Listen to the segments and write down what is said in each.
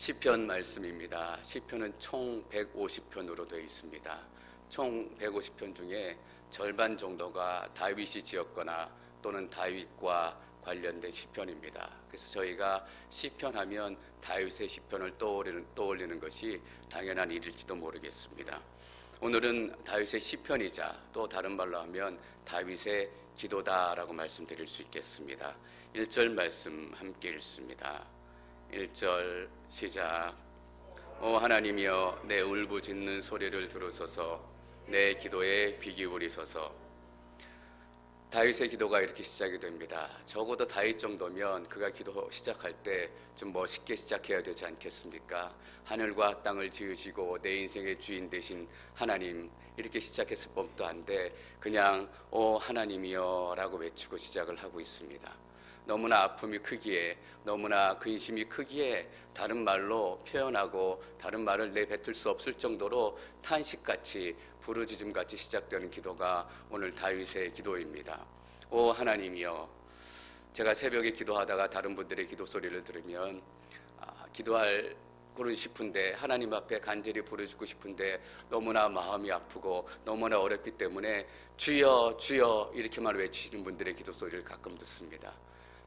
시편 말씀입니다. 시편은 총 150편으로 되어 있습니다. 총 150편 중에 절반 정도가 다윗이 지었거나 또는 다윗과 관련된 시편입니다. 그래서 저희가 시편하면 다윗의 시편을 떠올리는 것이 당연한 일일지도 모르겠습니다. 오늘은 다윗의 시편이자 또 다른 말로 하면 다윗의 기도다라고 말씀드릴 수 있겠습니다. 1절 말씀 함께 읽습니다. 1절 시작. 오 하나님이여 내 울부짖는 소리를 들으소서, 내 기도에 귀 기울이소서. 다윗의 기도가 이렇게 시작이 됩니다. 적어도 다윗 정도면 그가 기도 시작할 때 좀 멋있게 시작해야 되지 않겠습니까? 하늘과 땅을 지으시고 내 인생의 주인 되신 하나님, 이렇게 시작했을 법도 한데 그냥 오 하나님이여 라고 외치고 시작을 하고 있습니다. 너무나 아픔이 크기에, 너무나 근심이 크기에 다른 말로 표현하고 다른 말을 내뱉을 수 없을 정도로 탄식같이 부르짖음같이 시작되는 기도가 오늘 다윗의 기도입니다. 오 하나님이여. 제가 새벽에 기도하다가 다른 분들의 기도 소리를 들으면 기도하고는 싶은데, 하나님 앞에 간절히 부르짖고 싶은데 너무나 마음이 아프고 너무나 어렵기 때문에 주여 주여 이렇게만 외치시는 분들의 기도 소리를 가끔 듣습니다.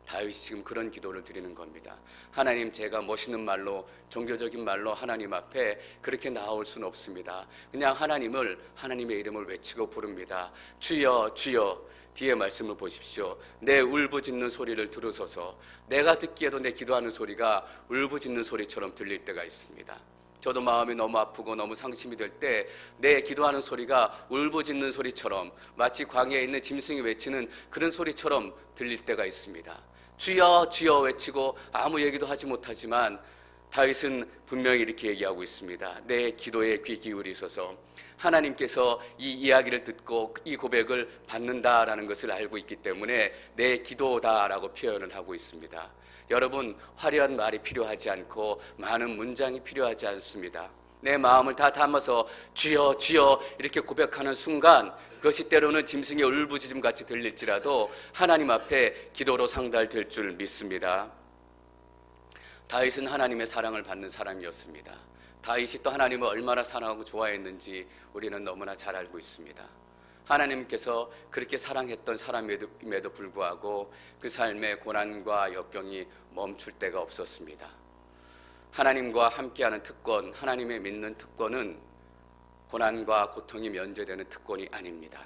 다윗이 지금 그런 기도를 드리는 겁니다. 하나님, 제가 멋있는 말로, 종교적인 말로 하나님 앞에 그렇게 나올 수는 없습니다. 그냥 하나님의 이름을 외치고 부릅니다. 주여 주여. 뒤에 말씀을 보십시오. 내 울부짖는 소리를 들으소서. 내가 듣기에도 내 기도하는 소리가 울부짖는 소리처럼 들릴 때가 있습니다. 저도 마음이 너무 아프고 너무 상심이 될 때 내 기도하는 소리가 울부짖는 소리처럼, 마치 광야에 있는 짐승이 외치는 그런 소리처럼 들릴 때가 있습니다. 주여 주여 외치고 아무 얘기도 하지 못하지만 다윗은 분명히 이렇게 얘기하고 있습니다. 내 기도에 귀 기울이소서. 하나님께서 이 이야기를 듣고 이 고백을 받는다라는 것을 알고 있기 때문에 내 기도다라고 표현을 하고 있습니다. 여러분, 화려한 말이 필요하지 않고 많은 문장이 필요하지 않습니다. 내 마음을 다 담아서 주여 주여 이렇게 고백하는 순간, 그것이 때로는 짐승의 울부짖음 같이 들릴지라도 하나님 앞에 기도로 상달될 줄 믿습니다. 다윗은 하나님의 사랑을 받는 사람이었습니다. 다윗이 또 하나님을 얼마나 사랑하고 좋아했는지 우리는 너무나 잘 알고 있습니다. 하나님께서 그렇게 사랑했던 사람임에도 불구하고 그 삶의 고난과 역경이 멈출 때가 없었습니다. 하나님과 함께하는 특권, 하나님의 믿는 특권은 고난과 고통이 면제되는 특권이 아닙니다.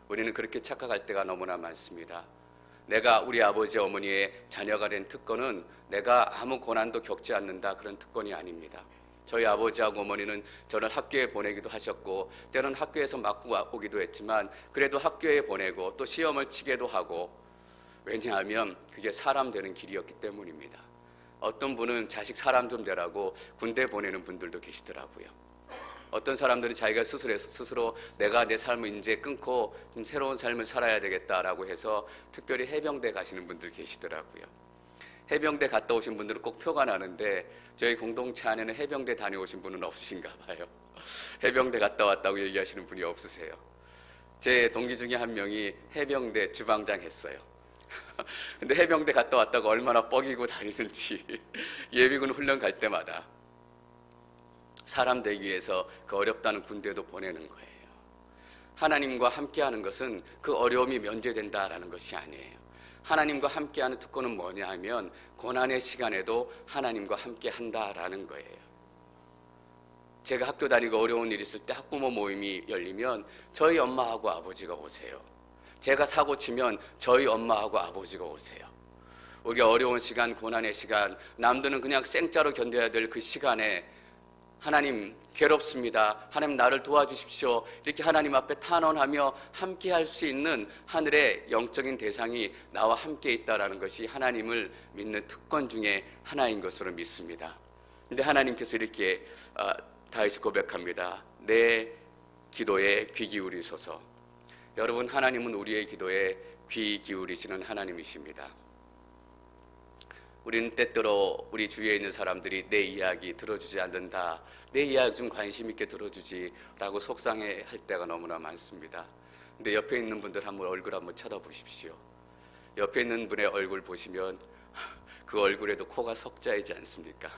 우리는 그렇게 착각할 때가 너무나 많습니다. 내가 우리 아버지 어머니의 자녀가 된 특권은 내가 아무 고난도 겪지 않는다, 그런 특권이 아닙니다. 저희 아버지하고 어머니는 저를 학교에 보내기도 하셨고 때로는 학교에서 맞고 오기도 했지만 그래도 학교에 보내고 또 시험을 치게도 하고, 왜냐하면 그게 사람 되는 길이었기 때문입니다. 어떤 분은 자식 사람 좀 되라고 군대 보내는 분들도 계시더라고요. 어떤 사람들은 자기가 스스로 내가 내 삶을 이제 끊고 좀 새로운 삶을 살아야 되겠다라고 해서 특별히 해병대 가시는 분들 계시더라고요. 해병대 갔다 오신 분들은 꼭 표가 나는데 저희 공동체 안에는 해병대 다녀오신 분은 없으신가 봐요. 해병대 갔다 왔다고 얘기하시는 분이 없으세요. 제 동기 중에 한 명이 해병대 주방장 했어요. 근데 해병대 갔다 왔다고 얼마나 뻐기고 다니는지 예비군 훈련 갈 때마다 사람 되기 위해서 그 어렵다는 군대도 보내는 거예요. 하나님과 함께하는 것은 그 어려움이 면제된다라는 것이 아니에요. 하나님과 함께하는 특권은 뭐냐 하면 고난의 시간에도 하나님과 함께한다라는 거예요. 제가 학교 다니고 어려운 일 있을 때 학부모 모임이 열리면 저희 엄마하고 아버지가 오세요. 제가 사고 치면 저희 엄마하고 아버지가 오세요. 우리가 어려운 시간, 고난의 시간, 남들은 그냥 생짜로 견뎌야 될 그 시간에 하나님 괴롭습니다, 하나님 나를 도와주십시오, 이렇게 하나님 앞에 탄원하며 함께 할 수 있는 하늘의 영적인 대상이 나와 함께 있다라는 것이 하나님을 믿는 특권 중에 하나인 것으로 믿습니다. 근데 하나님께서 이렇게 다윗이 고백합니다. 내 기도에 귀 기울이소서. 여러분, 하나님은 우리의 기도에 귀 기울이시는 하나님이십니다. 우리는 때때로 우리 주위에 있는 사람들이 내 이야기 들어주지 않는다, 내 이야기 좀 관심 있게 들어주지 라고 속상해 할 때가 너무나 많습니다. 근데 옆에 있는 분들 얼굴 한번 쳐다보십시오. 옆에 있는 분의 얼굴 보시면 그 얼굴에도 코가 석자이지 않습니까?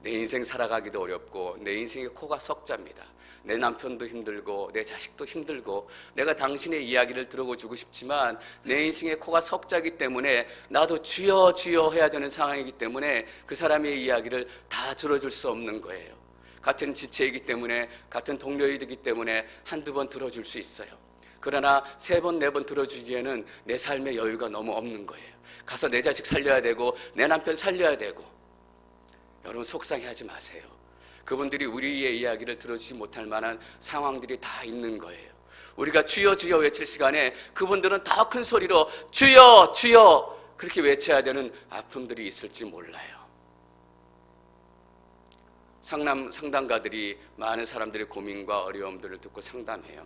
내 인생 살아가기도 어렵고 내 인생의 코가 석자입니다. 내 남편도 힘들고 내 자식도 힘들고 내가 당신의 이야기를 들어주고 싶지만 내 인생의 코가 석자이기 때문에 나도 주여 주여 해야 되는 상황이기 때문에 그 사람의 이야기를 다 들어줄 수 없는 거예요. 같은 지체이기 때문에 같은 동료이기 때문에 한두 번 들어줄 수 있어요. 그러나 3번, 4번 들어주기에는 내 삶의 여유가 너무 없는 거예요. 가서 내 자식 살려야 되고 내 남편 살려야 되고. 여러분 속상해하지 마세요. 그분들이 우리의 이야기를 들어주지 못할 만한 상황들이 다 있는 거예요. 우리가 주여 주여 외칠 시간에 그분들은 더 큰 소리로 주여 주여 그렇게 외쳐야 되는 아픔들이 있을지 몰라요. 상담가들이 많은 사람들의 고민과 어려움들을 듣고 상담해요.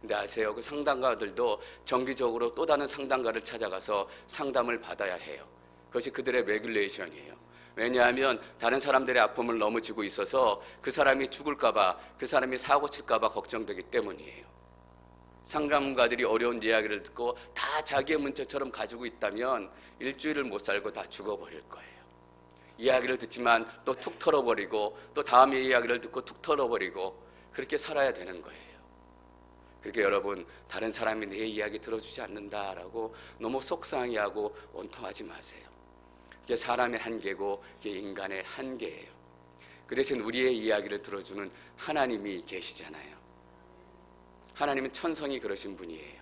근데 아세요? 그 상담가들도 정기적으로 또 다른 상담가를 찾아가서 상담을 받아야 해요. 그것이 그들의 레귤레이션이에요. 왜냐하면 다른 사람들의 아픔을 너무 지고 있어서 그 사람이 죽을까봐, 그 사람이 사고 칠까봐 걱정되기 때문이에요. 상담가들이 어려운 이야기를 듣고 다 자기의 문제처럼 가지고 있다면 일주일을 못 살고 다 죽어버릴 거예요. 이야기를 듣지만 또 툭 털어버리고 또 다음의 이야기를 듣고 툭 털어버리고 그렇게 살아야 되는 거예요. 그러니까 여러분 다른 사람이 내 이야기 들어주지 않는다라고 너무 속상해하고 원통하지 마세요. 이게 사람의 한계고 이게 인간의 한계예요. 그 대신 우리의 이야기를 들어주는 하나님이 계시잖아요. 하나님은 천성이 그러신 분이에요.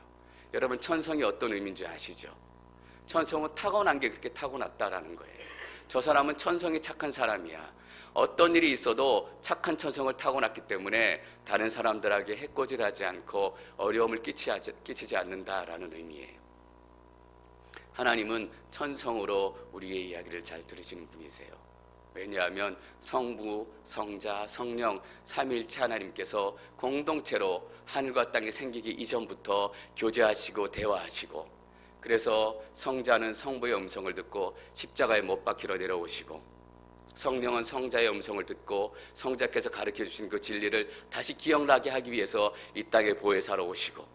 여러분 천성이 어떤 의미인 줄 아시죠? 천성은 타고난 게 그렇게 타고났다라는 거예요. 저 사람은 천성이 착한 사람이야. 어떤 일이 있어도 착한 천성을 타고났기 때문에 다른 사람들에게 해코지하지 않고 어려움을 끼치지 않는다라는 의미예요. 하나님은 천성으로 우리의 이야기를 잘 들으시는 분이세요. 왜냐하면 성부, 성자, 성령 삼위일체 하나님께서 공동체로 하늘과 땅이 생기기 이전부터 교제하시고 대화하시고, 그래서 성자는 성부의 음성을 듣고 십자가에 못 박히러 내려오시고, 성령은 성자의 음성을 듣고 성자께서 가르쳐 주신 그 진리를 다시 기억나게 하기 위해서 이 땅에 보혜사로 오시고,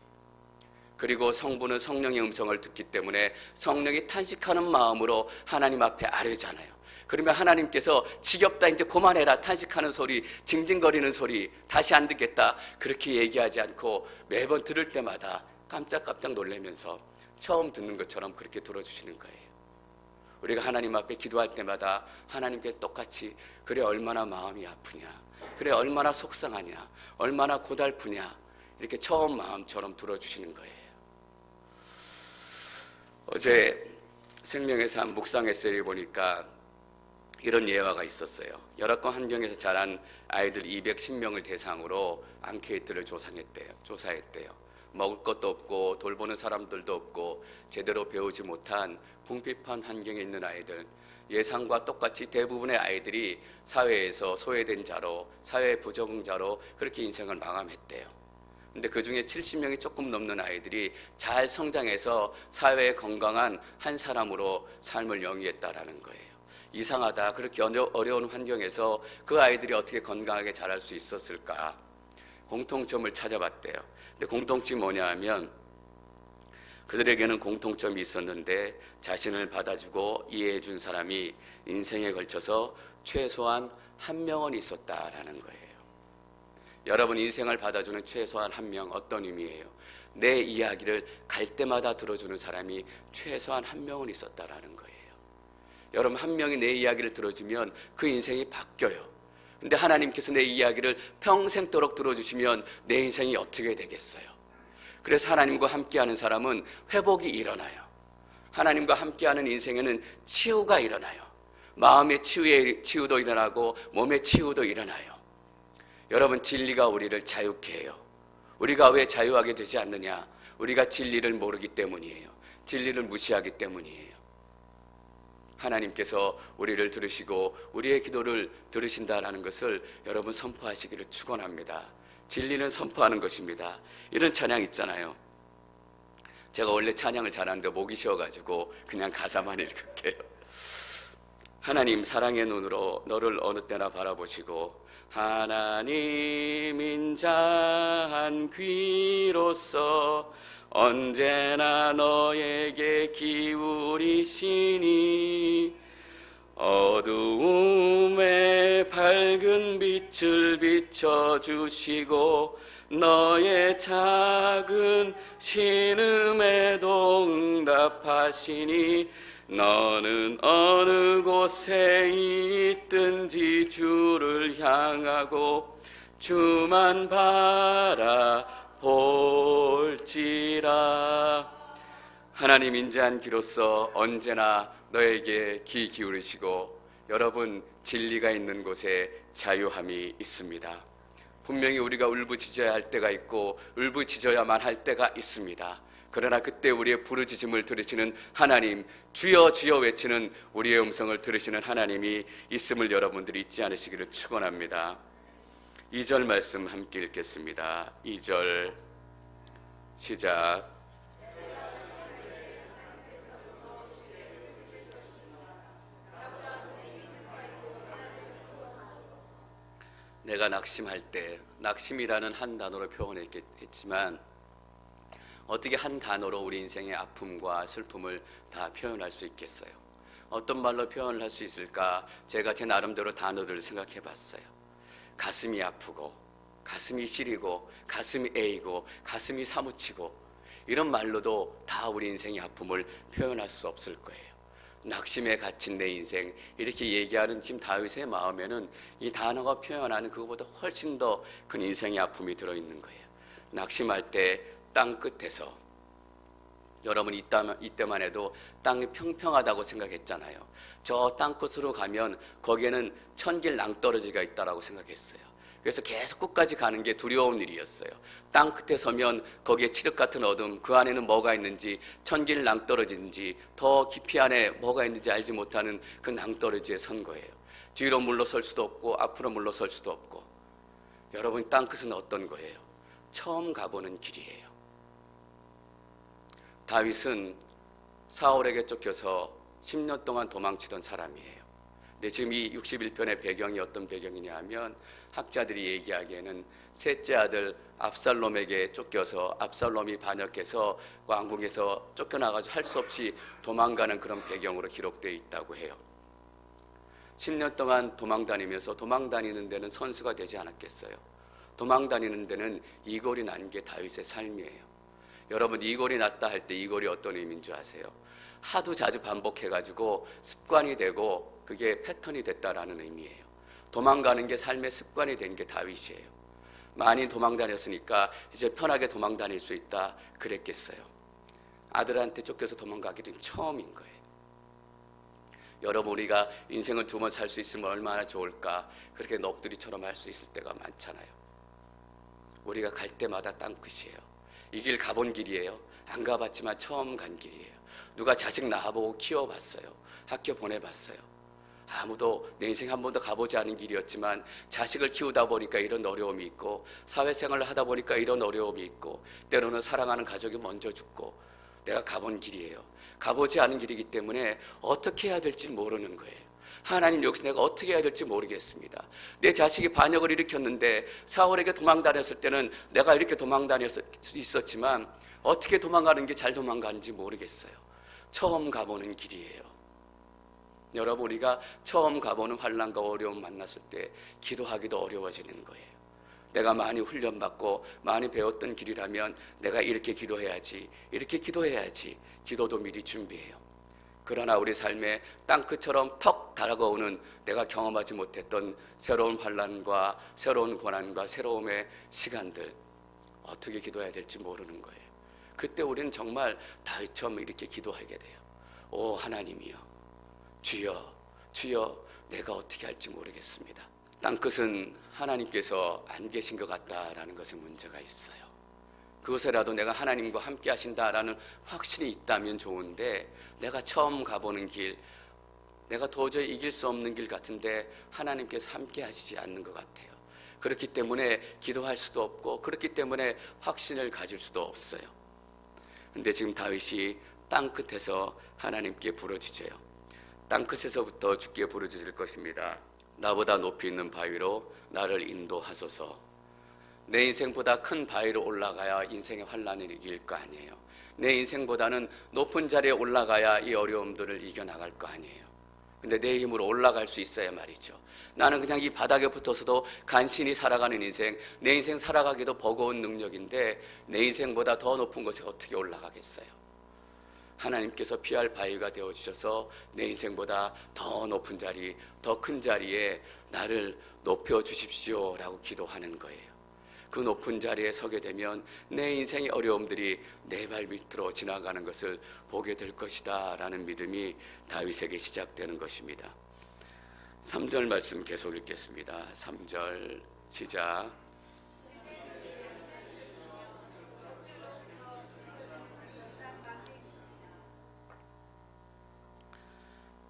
그리고 성부는 성령의 음성을 듣기 때문에 성령이 탄식하는 마음으로 하나님 앞에 아뢰잖아요. 그러면 하나님께서 지겹다 이제 그만해라 탄식하는 소리, 징징거리는 소리 다시 안 듣겠다 그렇게 얘기하지 않고 매번 들을 때마다 깜짝깜짝 놀라면서 처음 듣는 것처럼 그렇게 들어주시는 거예요. 우리가 하나님 앞에 기도할 때마다 하나님께 똑같이 그래 얼마나 마음이 아프냐, 그래 얼마나 속상하냐, 얼마나 고달프냐 이렇게 처음 마음처럼 들어주시는 거예요. 어제 생명의 삶 묵상 에세이를 보니까 이런 예화가 있었어요. 열악한 환경에서 자란 아이들 210명을 대상으로 앙케이트를 조사했대요. 먹을 것도 없고 돌보는 사람들도 없고 제대로 배우지 못한 궁핍한 환경에 있는 아이들, 예상과 똑같이 대부분의 아이들이 사회에서 소외된 자로, 사회 부적응자로 그렇게 인생을 마감했대요. 근데 그 중에 70명이 조금 넘는 아이들이 잘 성장해서 사회에 건강한 한 사람으로 삶을 영위했다라는 거예요. 이상하다. 그렇게 어려운 환경에서 그 아이들이 어떻게 건강하게 자랄 수 있었을까? 공통점을 찾아봤대요. 근데 공통점이 뭐냐 하면 그들에게는 공통점이 있었는데 자신을 받아주고 이해해 준 사람이 인생에 걸쳐서 최소한 한 명은 있었다라는 거예요. 여러분 인생을 받아주는 최소한 한 명 어떤 의미예요? 내 이야기를 갈 때마다 들어주는 사람이 최소한 한 명은 있었다라는 거예요. 여러분 한 명이 내 이야기를 들어주면 그 인생이 바뀌어요. 근데 하나님께서 내 이야기를 평생도록 들어주시면 내 인생이 어떻게 되겠어요? 그래서 하나님과 함께하는 사람은 회복이 일어나요. 하나님과 함께하는 인생에는 치유가 일어나요. 마음의 치유도 일어나고 몸의 치유도 일어나요. 여러분 진리가 우리를 자유케 해요. 우리가 왜 자유하게 되지 않느냐? 우리가 진리를 모르기 때문이에요. 진리를 무시하기 때문이에요. 하나님께서 우리를 들으시고 우리의 기도를 들으신다라는 것을 여러분 선포하시기를 축원합니다. 진리는 선포하는 것입니다. 이런 찬양 있잖아요. 제가 원래 찬양을 잘하는데 목이 쉬어가지고 그냥 가사만 읽을게요. 하나님 사랑의 눈으로 너를 어느 때나 바라보시고 하나님 인자한 귀로서 언제나 너에게 기울이시니 어두움에 밝은 빛을 비춰주시고 너의 작은 신음에도 응답하시니 너는 어느 곳에 있든지 주를 향하고 주만 바라볼지라. 하나님 인자한 귀로서 언제나 너에게 귀 기울이시고 여러분 진리가 있는 곳에 자유함이 있습니다. 분명히 우리가 울부짖어야 할 때가 있고 울부짖어야만 할 때가 있습니다. 그러나 그때 우리의 부르짖음을 들으시는 하나님, 주여 주여 외치는 우리의 음성을 들으시는 하나님이 있음을 여러분들이 잊지 않으시기를 축원합니다. 2절 말씀 함께 읽겠습니다. 2절 시작. 내가 낙심할 때, 낙심이라는 한 단어로 표현했지만 어떻게 한 단어로 우리 인생의 아픔과 슬픔을 다 표현할 수 있겠어요? 어떤 말로 표현을 할 수 있을까? 제가 제 나름대로 단어들을 생각해 봤어요. 가슴이 아프고, 가슴이 시리고, 가슴이 애이고, 가슴이 사무치고, 이런 말로도 다 우리 인생의 아픔을 표현할 수 없을 거예요. 낙심에 갇힌 내 인생, 이렇게 얘기하는 지금 다윗의 마음에는 이 단어가 표현하는 그것보다 훨씬 더 큰 인생의 아픔이 들어있는 거예요. 낙심할 때 땅 끝에서, 여러분 이때만 해도 땅이 평평하다고 생각했잖아요. 저 땅 끝으로 가면 거기에는 천길 낭떠러지가 있다라고 생각했어요. 그래서 계속 끝까지 가는 게 두려운 일이었어요. 땅 끝에 서면 거기에 칠흑 같은 어둠, 그 안에는 뭐가 있는지, 천길 낭떠러지인지, 더 깊이 안에 뭐가 있는지 알지 못하는 그 낭떠러지에 선 거예요. 뒤로 물러설 수도 없고 앞으로 물러설 수도 없고. 여러분 땅 끝은 어떤 거예요? 처음 가보는 길이에요. 다윗은 사울에게 쫓겨서 10년 동안 도망치던 사람이에요. 근데 지금 이 61편의 배경이 어떤 배경이냐 하면 학자들이 얘기하기에는 셋째 아들 압살롬에게 쫓겨서 압살롬이 반역해서 왕궁에서 쫓겨나가지고 할 수 없이 도망가는 그런 배경으로 기록되어 있다고 해요. 10년 동안 도망다니면서 도망다니는 데는 선수가 되지 않았겠어요. 도망다니는 데는 이골이 난 게 다윗의 삶이에요. 여러분 이골이 났다 할 때 이골이 어떤 의미인 줄 아세요? 하도 자주 반복해가지고 습관이 되고 그게 패턴이 됐다라는 의미예요. 도망가는 게 삶의 습관이 된 게 다윗이에요. 많이 도망다녔으니까 이제 편하게 도망다닐 수 있다 그랬겠어요. 아들한테 쫓겨서 도망가기는 처음인 거예요. 여러분 우리가 인생을 2번 살 수 있으면 얼마나 좋을까. 그렇게 넋두리처럼 할 수 있을 때가 많잖아요. 우리가 갈 때마다 땅끝이에요. 이 길 가본 길이에요. 안 가봤지만 처음 간 길이에요. 누가 자식 낳아보고 키워봤어요. 학교 보내봤어요. 아무도 내 인생 한 번도 가보지 않은 길이었지만 자식을 키우다 보니까 이런 어려움이 있고 사회생활을 하다 보니까 이런 어려움이 있고 때로는 사랑하는 가족이 먼저 죽고 내가 가본 길이에요. 가보지 않은 길이기 때문에 어떻게 해야 될지 모르는 거예요. 하나님 역시 내가 어떻게 해야 될지 모르겠습니다. 내 자식이 반역을 일으켰는데 사울에게 도망다녔을 때는 내가 이렇게 도망다녔었지만 어떻게 도망가는 게 잘 도망가는지 모르겠어요. 처음 가보는 길이에요. 여러분 우리가 처음 가보는 환난과 어려움 만났을 때 기도하기도 어려워지는 거예요. 내가 많이 훈련받고 많이 배웠던 길이라면 내가 이렇게 기도해야지, 이렇게 기도해야지 기도도 미리 준비해요. 그러나 우리 삶에 땅끝처럼 턱 다가오는 내가 경험하지 못했던 새로운 환난과 새로운 고난과 새로움의 시간들 어떻게 기도해야 될지 모르는 거예요. 그때 우리는 정말 다윗처럼 이렇게 기도하게 돼요. 오 하나님이여, 주여, 주여, 내가 어떻게 할지 모르겠습니다. 땅끝은 하나님께서 안 계신 것 같다라는 것에 문제가 있어요. 그것에라도 내가 하나님과 함께 하신다라는 확신이 있다면 좋은데 내가 처음 가보는 길, 내가 도저히 이길 수 없는 길 같은데 하나님께서 함께 하시지 않는 것 같아요. 그렇기 때문에 기도할 수도 없고 그렇기 때문에 확신을 가질 수도 없어요. 근데 지금 다윗이 땅끝에서 하나님께 부르짖어요. 땅끝에서부터 주께 부르짖을 것입니다. 나보다 높이 있는 바위로 나를 인도하소서. 내 인생보다 큰 바위로 올라가야 인생의 환난을 이길 거 아니에요. 내 인생보다는 높은 자리에 올라가야 이 어려움들을 이겨나갈 거 아니에요. 근데 내 힘으로 올라갈 수 있어야 말이죠. 나는 그냥 이 바닥에 붙어서도 간신히 살아가는 인생, 내 인생 살아가기도 버거운 능력인데 내 인생보다 더 높은 곳에 어떻게 올라가겠어요? 하나님께서 피할 바위가 되어주셔서 내 인생보다 더 높은 자리, 더 큰 자리에 나를 높여주십시오 라고 기도하는 거예요. 그 높은 자리에 서게 되면 내 인생의 어려움들이 내 발 밑으로 지나가는 것을 보게 될 것이다 라는 믿음이 다윗에게 시작되는 것입니다. 3절 말씀 계속 읽겠습니다. 3절 시작.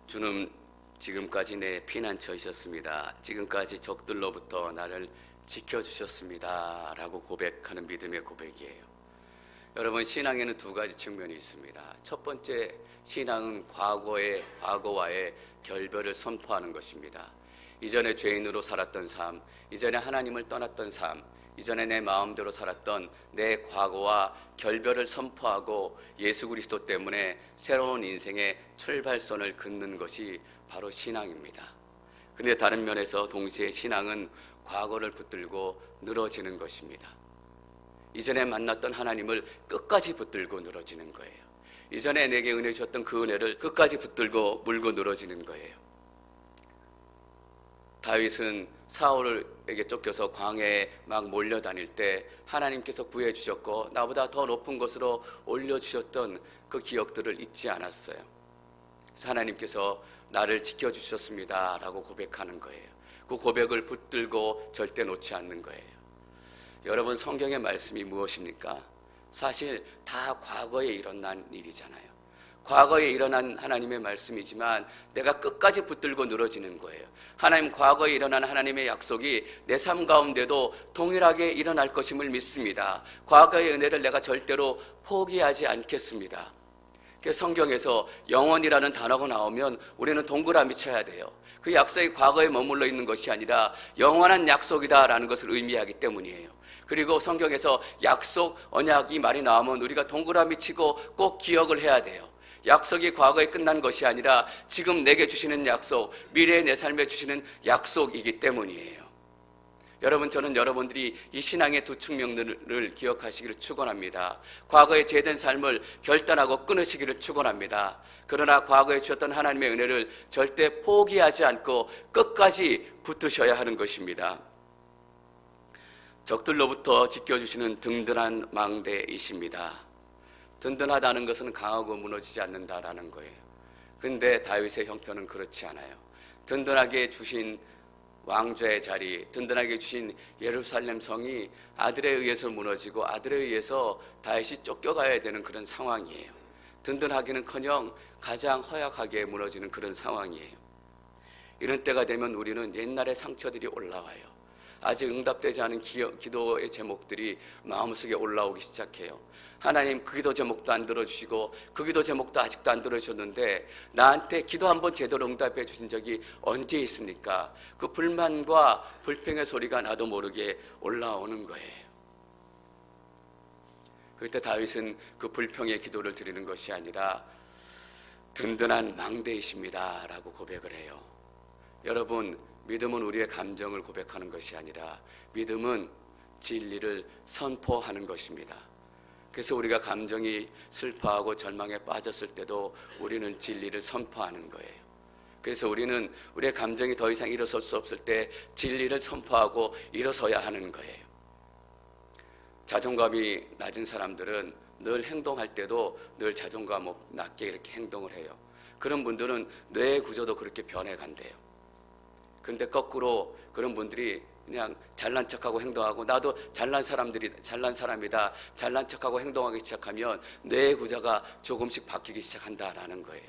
주는 지금까지 내 피난처이셨습니다. 지금까지 적들로부터 나를 지켜주셨습니다 라고 고백하는 믿음의 고백이에요. 여러분, 신앙에는 두 가지 측면이 있습니다. 첫 번째, 신앙은 과거와의 결별을 선포하는 것입니다. 이전에 죄인으로 살았던 삶, 이전에 하나님을 떠났던 삶, 이전에 내 마음대로 살았던 내 과거와 결별을 선포하고 예수 그리스도 때문에 새로운 인생의 출발선을 긋는 것이 바로 신앙입니다. 그런데 다른 면에서 동시에 신앙은 과거를 붙들고 늘어지는 것입니다. 이전에 만났던 하나님을 끝까지 붙들고 늘어지는 거예요. 이전에 내게 은혜 주셨던 그 은혜를 끝까지 붙들고 물고 늘어지는 거예요. 다윗은 사울에게 쫓겨서 광야에 막 몰려다닐 때 하나님께서 구해주셨고 나보다 더 높은 곳으로 올려주셨던 그 기억들을 잊지 않았어요. 그래서 하나님께서 나를 지켜주셨습니다 라고 고백하는 거예요. 그 고백을 붙들고 절대 놓지 않는 거예요. 여러분, 성경의 말씀이 무엇입니까? 사실 다 과거에 일어난 일이잖아요. 과거에 일어난 하나님의 말씀이지만 내가 끝까지 붙들고 늘어지는 거예요. 하나님, 과거에 일어난 하나님의 약속이 내 삶 가운데도 동일하게 일어날 것임을 믿습니다. 과거의 은혜를 내가 절대로 포기하지 않겠습니다. 그래서 성경에서 영원이라는 단어가 나오면 우리는 동그라미 쳐야 돼요. 그 약속이 과거에 머물러 있는 것이 아니라 영원한 약속이다라는 것을 의미하기 때문이에요. 그리고 성경에서 약속, 언약이 말이 나오면 우리가 동그라미 치고 꼭 기억을 해야 돼요. 약속이 과거에 끝난 것이 아니라 지금 내게 주시는 약속, 미래의 내 삶에 주시는 약속이기 때문이에요. 여러분, 저는 여러분들이 이 신앙의 두 측면들을 기억하시기를 축원합니다. 과거에 죄된 삶을 결단하고 끊으시기를 축원합니다. 그러나 과거에 주셨던 하나님의 은혜를 절대 포기하지 않고 끝까지 붙으셔야 하는 것입니다. 적들로부터 지켜주시는 든든한 망대이십니다. 든든하다는 것은 강하고 무너지지 않는다라는 거예요. 그런데 다윗의 형편은 그렇지 않아요. 든든하게 주신 왕좌의 자리, 든든하게 주신 예루살렘 성이 아들에 의해서 무너지고 아들에 의해서 다윗이 쫓겨가야 되는 그런 상황이에요. 든든하기는커녕 가장 허약하게 무너지는 그런 상황이에요. 이런 때가 되면 우리는 옛날의 상처들이 올라와요. 아직 응답되지 않은 기도의 제목들이 마음속에 올라오기 시작해요. 하나님, 그 기도 제목도 안 들어주시고 그 기도 제목도 아직도 안 들어주셨는데 나한테 기도 한번 제대로 응답해 주신 적이 언제 있습니까? 그 불만과 불평의 소리가 나도 모르게 올라오는 거예요. 그때 다윗은 그 불평의 기도를 드리는 것이 아니라 든든한 망대이십니다 라고 고백을 해요. 여러분, 믿음은 우리의 감정을 고백하는 것이 아니라 믿음은 진리를 선포하는 것입니다. 그래서 우리가 감정이 슬퍼하고 절망에 빠졌을 때도 우리는 진리를 선포하는 거예요. 그래서 우리는 우리의 감정이 더 이상 일어설 수 없을 때 진리를 선포하고 일어서야 하는 거예요. 자존감이 낮은 사람들은 늘 행동할 때도 늘 자존감 낮게 이렇게 행동을 해요. 그런 분들은 뇌의 구조도 그렇게 변해간대요. 그런데 거꾸로 그런 분들이 그냥 잘난 척하고 행동하고 나도 잘난 사람이다 잘난 척하고 행동하기 시작하면 뇌의 구조가 조금씩 바뀌기 시작한다라는 거예요.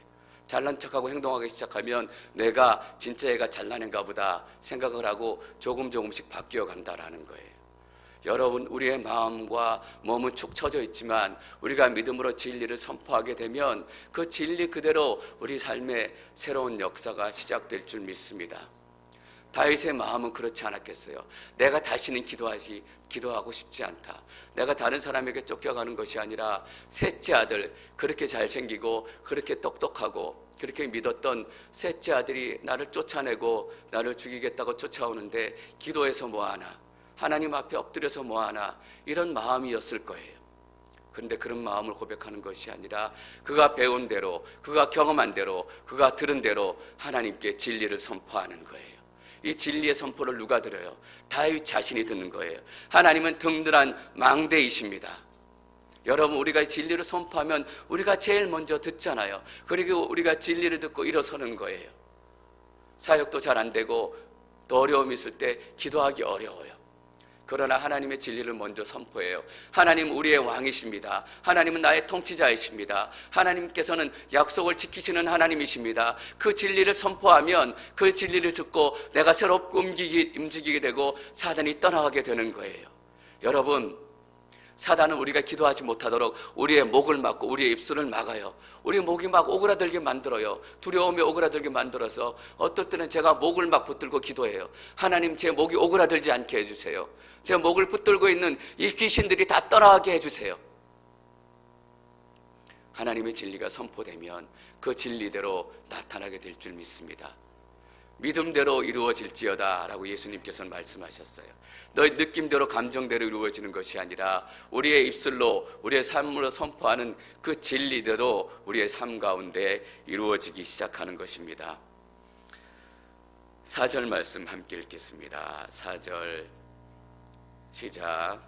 잘난 척하고 행동하기 시작하면 내가 진짜 얘가 잘난 애인가 보다 생각을 하고 조금씩 바뀌어 간다라는 거예요. 여러분, 우리의 마음과 몸은 축 처져 있지만 우리가 믿음으로 진리를 선포하게 되면 그 진리 그대로 우리 삶에 새로운 역사가 시작될 줄 믿습니다. 다윗의 마음은 그렇지 않았겠어요. 내가 다시는 기도하고 싶지 않다. 내가 다른 사람에게 쫓겨가는 것이 아니라 셋째 아들, 그렇게 잘생기고 그렇게 똑똑하고 그렇게 믿었던 셋째 아들이 나를 쫓아내고 나를 죽이겠다고 쫓아오는데 기도해서 뭐하나, 하나님 앞에 엎드려서 뭐하나, 이런 마음이었을 거예요. 그런데 그런 마음을 고백하는 것이 아니라 그가 배운 대로, 그가 경험한 대로, 그가 들은 대로 하나님께 진리를 선포하는 거예요. 이 진리의 선포를 누가 들어요? 다윗 자신이 듣는 거예요. 하나님은 든든한 망대이십니다. 여러분, 우리가 진리를 선포하면 우리가 제일 먼저 듣잖아요. 그리고 우리가 진리를 듣고 일어서는 거예요. 사역도 잘 안 되고 또 어려움이 있을 때 기도하기 어려워요. 그러나 하나님의 진리를 먼저 선포해요. 하나님 우리의 왕이십니다. 하나님은 나의 통치자이십니다. 하나님께서는 약속을 지키시는 하나님이십니다. 그 진리를 선포하면 그 진리를 듣고 내가 새롭게 움직이게 되고 사단이 떠나가게 되는 거예요. 여러분, 사단은 우리가 기도하지 못하도록 우리의 목을 막고 우리의 입술을 막아요. 우리 목이 막 오그라들게 만들어요. 두려움에 오그라들게 만들어서 어떨 때는 제가 목을 막 붙들고 기도해요. 하나님, 제 목이 오그라들지 않게 해주세요. 제 목을 붙들고 있는 이 귀신들이 다 떠나가게 해주세요. 하나님의 진리가 선포되면 그 진리대로 나타나게 될 줄 믿습니다. 믿음대로 이루어질지어다 라고 예수님께서는 말씀하셨어요. 너희 느낌대로 감정대로 이루어지는 것이 아니라 우리의 입술로 우리의 삶으로 선포하는 그 진리대로 우리의 삶 가운데 이루어지기 시작하는 것입니다. 4절 말씀 함께 읽겠습니다. 4절 시작.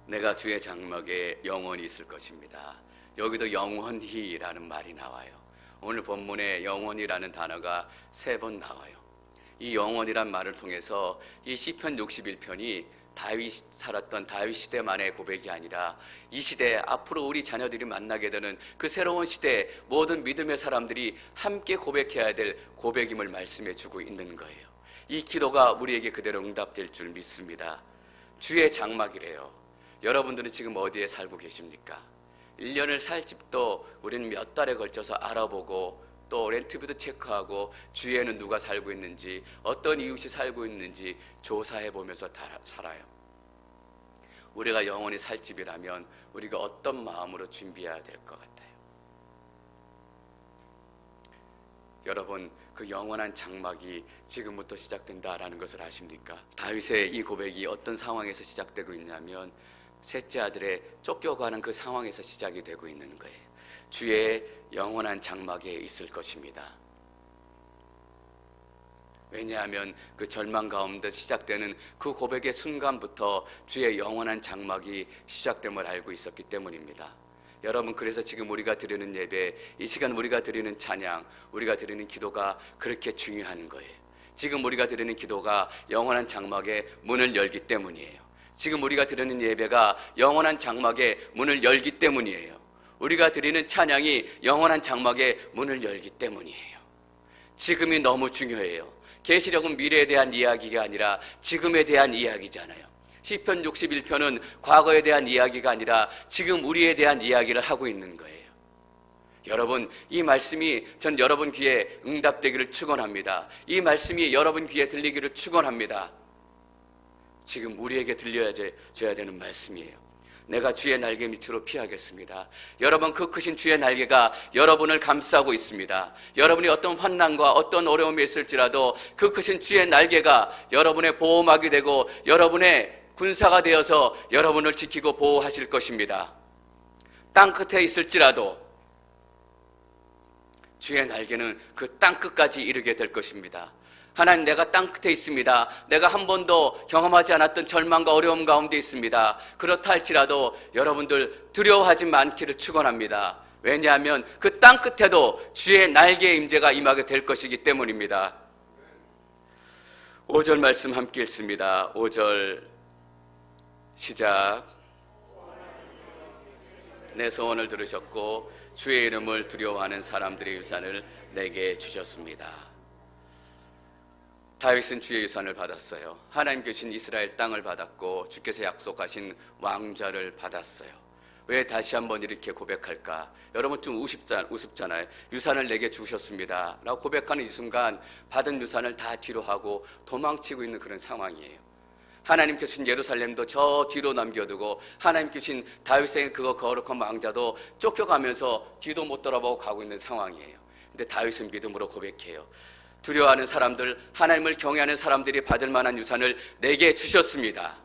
내가 주의 장막에 영원히 있을 것입니다. 여기도 영원히라는 말이 나와요. 오늘 본문에 영원이라는 단어가 3번 나와요. 이 영원이란 말을 통해서 이 시편 61편이 다윗 살았던 다윗 시대만의 고백이 아니라 이 시대 앞으로 우리 자녀들이 만나게 되는 그 새로운 시대 모든 믿음의 사람들이 함께 고백해야 될 고백임을 말씀해 주고 있는 거예요. 이 기도가 우리에게 그대로 응답될 줄 믿습니다. 주의 장막이래요. 여러분들은 지금 어디에 살고 계십니까? 1년을 살 집도 우리는 몇 달에 걸쳐서 알아보고 또 렌트비도 체크하고 주위에는 누가 살고 있는지 어떤 이웃이 살고 있는지 조사해 보면서 살아요. 우리가 영원히 살 집이라면 우리가 어떤 마음으로 준비해야 될 것 같아요? 여러분, 그 영원한 장막이 지금부터 시작된다라는 것을 아십니까? 다윗의 이 고백이 어떤 상황에서 시작되고 있냐면 셋째 아들의 쫓겨가는 그 상황에서 시작이 되고 있는 거예요. 주의 영원한 장막에 있을 것입니다. 왜냐하면 그 절망 가운데 시작되는 그 고백의 순간부터 주의 영원한 장막이 시작됨을 알고 있었기 때문입니다. 여러분, 그래서 지금 우리가 드리는 예배, 이 시간 우리가 드리는 찬양, 우리가 드리는 기도가 그렇게 중요한 거예요. 지금 우리가 드리는 기도가 영원한 장막의 문을 열기 때문이에요. 지금 우리가 드리는 예배가 영원한 장막의 문을 열기 때문이에요. 우리가 드리는 찬양이 영원한 장막의 문을 열기 때문이에요. 지금이 너무 중요해요. 계시록은 미래에 대한 이야기가 아니라 지금에 대한 이야기잖아요. 시편 61편은 과거에 대한 이야기가 아니라 지금 우리에 대한 이야기를 하고 있는 거예요. 여러분, 이 말씀이 전 여러분 귀에 응답되기를 축원합니다. 이 말씀이 여러분 귀에 들리기를 축원합니다. 지금 우리에게 들려줘야 되는 말씀이에요. 내가 주의 날개 밑으로 피하겠습니다. 여러분, 그 크신 주의 날개가 여러분을 감싸고 있습니다. 여러분이 어떤 환난과 어떤 어려움이 있을지라도 그 크신 주의 날개가 여러분의 보호막이 되고 여러분의 군사가 되어서 여러분을 지키고 보호하실 것입니다. 땅 끝에 있을지라도 주의 날개는 그 땅 끝까지 이르게 될 것입니다. 하나님, 내가 땅 끝에 있습니다. 내가 한 번도 경험하지 않았던 절망과 어려움 가운데 있습니다. 그렇다 할지라도 여러분들 두려워하지 않기를 축원합니다. 왜냐하면 그 땅 끝에도 주의 날개의 임재가 임하게 될 것이기 때문입니다. 5절 말씀 함께 읽습니다. 5절 시작. 내 소원을 들으셨고 주의 이름을 두려워하는 사람들의 유산을 내게 주셨습니다. 다윗은 주의 유산을 받았어요. 하나님 주신 이스라엘 땅을 받았고 주께서 약속하신 왕좌를 받았어요. 왜 다시 한번 이렇게 고백할까? 여러분 좀 우습잖아요. 유산을 내게 주셨습니다 라고 고백하는 이 순간 받은 유산을 다 뒤로 하고 도망치고 있는 그런 상황이에요. 하나님께 주신 예루살렘도 저 뒤로 남겨두고 하나님께 주신 다윗의 그거 거룩한 왕자도 쫓겨가면서 뒤도 못 돌아보고 가고 있는 상황이에요. 근데 다윗은 믿음으로 고백해요. 두려워하는 사람들, 하나님을 경외하는 사람들이 받을 만한 유산을 내게 주셨습니다.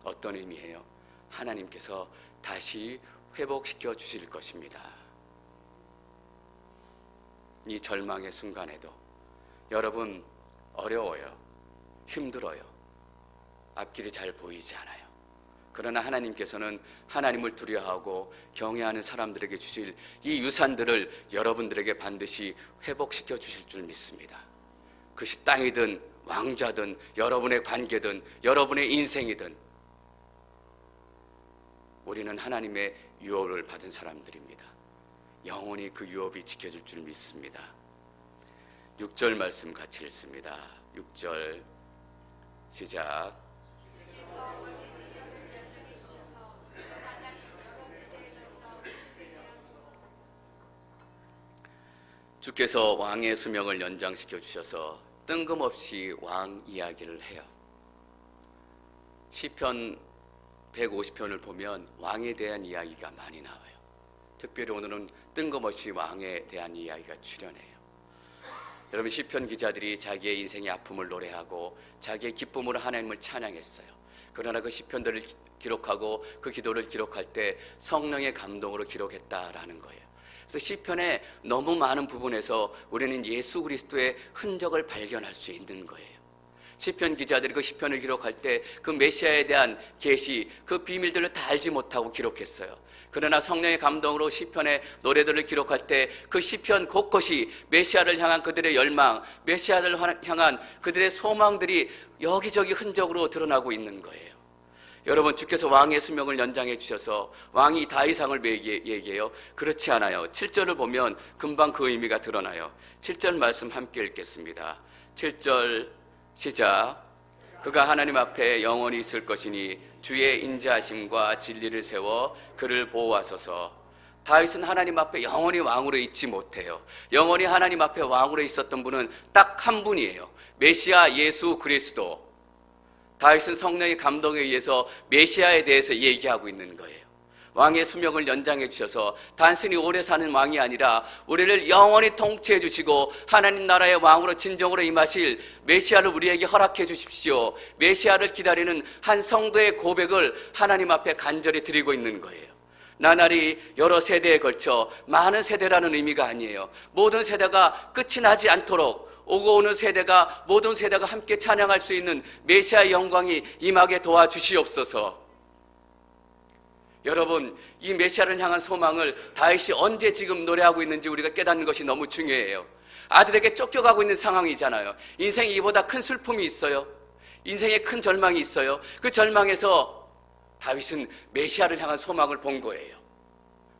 어떤 의미예요? 하나님께서 다시 회복시켜 주실 것입니다. 이 절망의 순간에도 여러분 어려워요. 힘들어요. 앞길이 잘 보이지 않아요. 그러나 하나님께서는 하나님을 두려워하고 경외하는 사람들에게 주실 이 유산들을 여러분들에게 반드시 회복시켜 주실 줄 믿습니다. 그것이 땅이든 왕좌든 여러분의 관계든 여러분의 인생이든 우리는 하나님의 유업을 받은 사람들입니다. 영원히 그 유업이 지켜질 줄 믿습니다. 6절 말씀 같이 읽습니다. 6절 시작. 주께서 왕의 수명을 연장시켜 주셔서 뜬금없이 왕 이야기를 해요. 시편 150편을 보면 왕에 대한 이야기가 많이 나와요. 특별히 오늘은 뜬금없이 왕에 대한 이야기가 출연해요. 여러분 시편 기자들이 자기의 인생의 아픔을 노래하고 자기의 기쁨으로 하나님을 찬양했어요. 그러나 그 시편들을 기록하고 그 기도를 기록할 때 성령의 감동으로 기록했다라는 거예요. 그래서 시편의 너무 많은 부분에서 우리는 예수 그리스도의 흔적을 발견할 수 있는 거예요. 시편 기자들이 그 시편을 기록할 때 그 메시아에 대한 계시, 그 비밀들을 다 알지 못하고 기록했어요. 그러나 성령의 감동으로 시편의 노래들을 기록할 때 그 시편 곳곳이 메시아를 향한 그들의 열망, 메시아를 향한 그들의 소망들이 여기저기 흔적으로 드러나고 있는 거예요. 여러분 주께서 왕의 수명을 연장해 주셔서 왕이 다윗왕을 얘기해요. 그렇지 않아요. 7절을 보면 금방 그 의미가 드러나요. 7절 말씀 함께 읽겠습니다. 7절 시작. 그가 하나님 앞에 영원히 있을 것이니 주의 인자하심과 진리를 세워 그를 보호하소서. 다윗은 하나님 앞에 영원히 왕으로 있지 못해요. 영원히 하나님 앞에 왕으로 있었던 분은 딱 한 분이에요. 메시아 예수 그리스도. 다윗은 성령의 감동에 의해서 메시아에 대해서 얘기하고 있는 거예요. 왕의 수명을 연장해 주셔서 단순히 오래 사는 왕이 아니라 우리를 영원히 통치해 주시고 하나님 나라의 왕으로 진정으로 임하실 메시아를 우리에게 허락해 주십시오. 메시아를 기다리는 한 성도의 고백을 하나님 앞에 간절히 드리고 있는 거예요. 나날이 여러 세대에 걸쳐, 많은 세대라는 의미가 아니에요. 모든 세대가 끝이 나지 않도록 오고 오는 세대가, 모든 세대가 함께 찬양할 수 있는 메시아의 영광이 임하게 도와주시옵소서. 여러분 이 메시아를 향한 소망을 다윗이 언제 지금 노래하고 있는지 우리가 깨닫는 것이 너무 중요해요. 아들에게 쫓겨가고 있는 상황이잖아요. 인생에 이보다 큰 슬픔이 있어요. 인생에 큰 절망이 있어요. 그 절망에서 다윗은 메시아를 향한 소망을 본 거예요.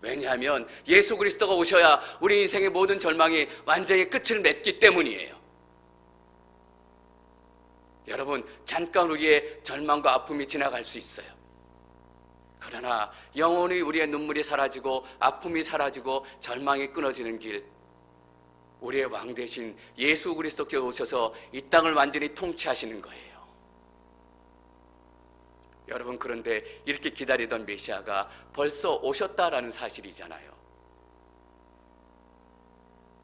왜냐하면 예수 그리스도가 오셔야 우리 인생의 모든 절망이 완전히 끝을 맺기 때문이에요. 여러분 잠깐 우리의 절망과 아픔이 지나갈 수 있어요. 그러나 영원히 우리의 눈물이 사라지고 아픔이 사라지고 절망이 끊어지는 길, 우리의 왕 대신 예수 그리스도께서 오셔서 이 땅을 완전히 통치하시는 거예요. 여러분 그런데 이렇게 기다리던 메시아가 벌써 오셨다라는 사실이잖아요.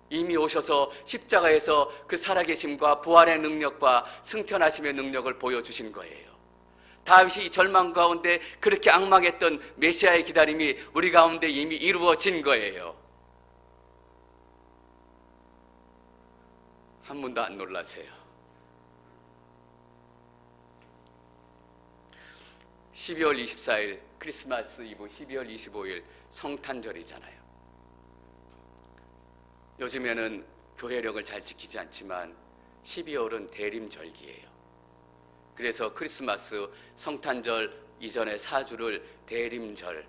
이미 오셔서 십자가에서 그 살아계심과 부활의 능력과 승천하심의 능력을 보여주신 거예요. 다윗이 이 절망 가운데 그렇게 앙망했던 메시아의 기다림이 우리 가운데 이미 이루어진 거예요. 한 분도 안 놀라세요. 12월 24일 크리스마스 이브, 12월 25일 성탄절이잖아요. 요즘에는 교회력을 잘 지키지 않지만 12월은 대림절기예요. 그래서 크리스마스, 성탄절 이전의 4주를 대림절,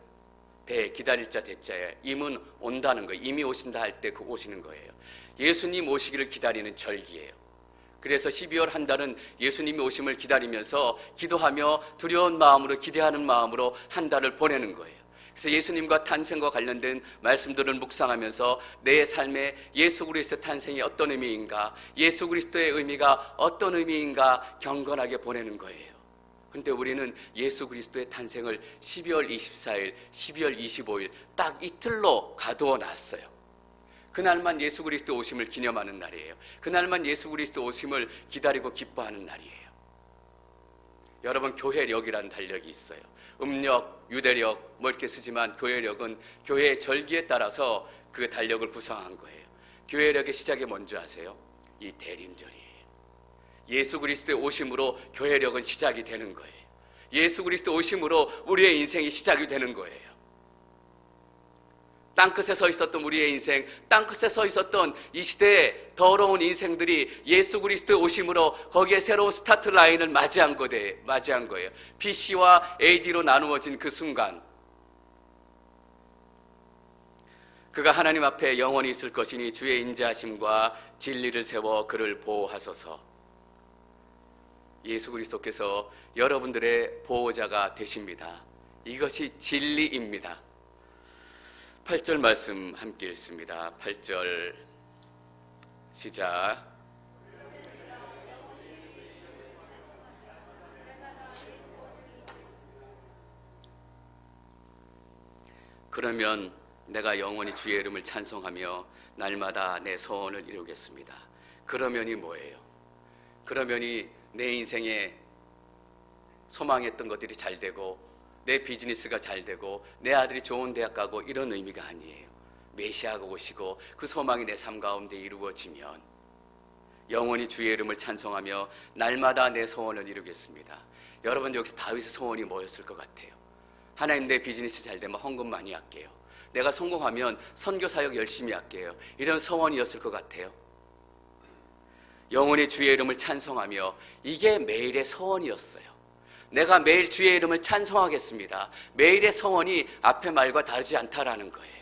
기다릴 자 대자에 임은 온다는 거예요. 이미 오신다 할 때 그 오시는 거예요. 예수님 오시기를 기다리는 절기예요. 그래서 12월 한 달은 예수님이 오심을 기다리면서 기도하며 두려운 마음으로 기대하는 마음으로 한 달을 보내는 거예요. 그래서 예수님과 탄생과 관련된 말씀들을 묵상하면서 내 삶에 예수 그리스도의 탄생이 어떤 의미인가, 예수 그리스도의 의미가 어떤 의미인가 경건하게 보내는 거예요. 근데 우리는 예수 그리스도의 탄생을 12월 24일, 12월 25일 딱 이틀로 가두어 놨어요. 그날만 예수 그리스도 오심을 기념하는 날이에요. 그날만 예수 그리스도 오심을 기다리고 기뻐하는 날이에요. 여러분, 교회력이라는 달력이 있어요. 음력, 유대력 뭐 이렇게 쓰지만 교회력은 교회의 절기에 따라서 그 달력을 구성한 거예요. 교회력의 시작이 뭔지 아세요? 이 대림절이에요. 예수 그리스도의 오심으로 교회력은 시작이 되는 거예요. 예수 그리스도 오심으로 우리의 인생이 시작이 되는 거예요. 땅끝에 서 있었던 우리의 인생, 땅끝에 서 있었던 이 시대의 더러운 인생들이 예수 그리스도의 오심으로 거기에 새로운 스타트 라인을 맞이한 거예요. BC와 AD로 나누어진 그 순간, 그가 하나님 앞에 영원히 있을 것이니 주의 인자하심과 진리를 세워 그를 보호하소서. 예수 그리스도께서 여러분들의 보호자가 되십니다. 이것이 진리입니다. 8절 말씀 함께 읽습니다. 8절 시작. 그러면 내가 영원히 주의 이름을 찬송하며 날마다 내 소원을 이루겠습니다. 그러면이 뭐예요? 그러면이 내 인생에 소망했던 것들이 잘 되고 내 비즈니스가 잘 되고 내 아들이 좋은 대학 가고 이런 의미가 아니에요. 메시아가 오시고 그 소망이 내 삶 가운데 이루어지면 영원히 주의 이름을 찬송하며 날마다 내 소원을 이루겠습니다. 여러분, 여기서 다윗의 소원이 뭐였을 것 같아요? 하나님, 내 비즈니스 잘 되면 헌금 많이 할게요. 내가 성공하면 선교 사역 열심히 할게요. 이런 소원이었을 것 같아요. 영원히 주의 이름을 찬송하며, 이게 매일의 소원이었어요. 내가 매일 주의 이름을 찬송하겠습니다. 매일의 소원이 앞의 말과 다르지 않다라는 거예요.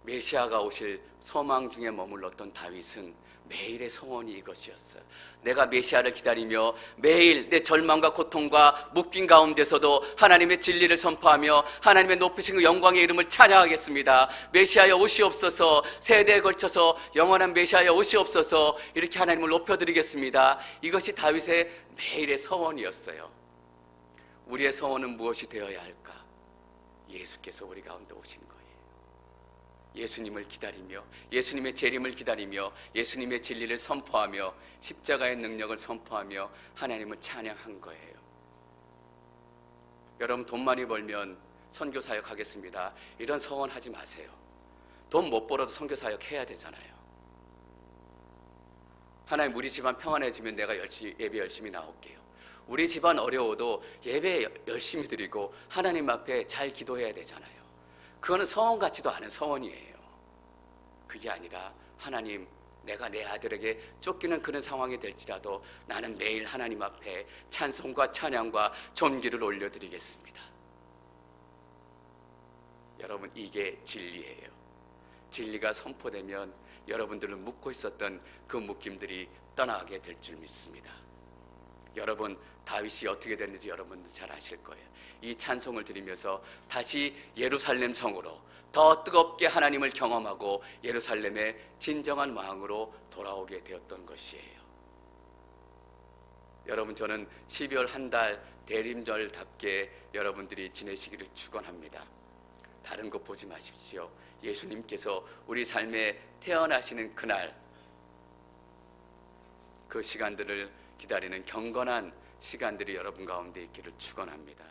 메시아가 오실 소망 중에 머물렀던 다윗은 매일의 소원이 이것이었어요. 내가 메시아를 기다리며 매일 내 절망과 고통과 묶인 가운데서도 하나님의 진리를 선포하며 하나님의 높으신 그 영광의 이름을 찬양하겠습니다. 메시아여 오시옵소서. 세대에 걸쳐서 영원한 메시아여 오시옵소서. 이렇게 하나님을 높여드리겠습니다. 이것이 다윗의 매일의 소원이었어요. 우리의 소원은 무엇이 되어야 할까? 예수께서 우리 가운데 오신 거예요. 예수님을 기다리며 예수님의 재림을 기다리며 예수님의 진리를 선포하며 십자가의 능력을 선포하며 하나님을 찬양한 거예요. 여러분, 돈 많이 벌면 선교 사역 하겠습니다. 이런 소원하지 마세요. 돈 못 벌어도 선교 사역 해야 되잖아요. 하나님, 우리 집안 평안해지면 내가 예배 열심히 나올게요. 우리 집안 어려워도 예배 열심히 드리고 하나님 앞에 잘 기도해야 되잖아요. 그거는 소원 같지도 않은 소원이에요. 그게 아니라, 하나님, 내가 내 아들에게 쫓기는 그런 상황이 될지라도 나는 매일 하나님 앞에 찬송과 찬양과 존귀를 올려드리겠습니다. 여러분, 이게 진리예요. 진리가 선포되면 여러분들은 묻고 있었던 그 묶임들이 떠나게 될 줄 믿습니다. 여러분, 다윗이 어떻게 됐는지 여러분도 잘 아실 거예요. 이 찬송을 드리면서 다시 예루살렘 성으로 더 뜨겁게 하나님을 경험하고 예루살렘의 진정한 왕으로 돌아오게 되었던 것이에요. 여러분, 저는 12월 한 달 대림절답게 여러분들이 지내시기를 축원합니다. 다른 것 보지 마십시오. 예수님께서 우리 삶에 태어나시는 그날, 그 시간들을 기다리는 경건한 시간들이 여러분 가운데 있기를 축원합니다.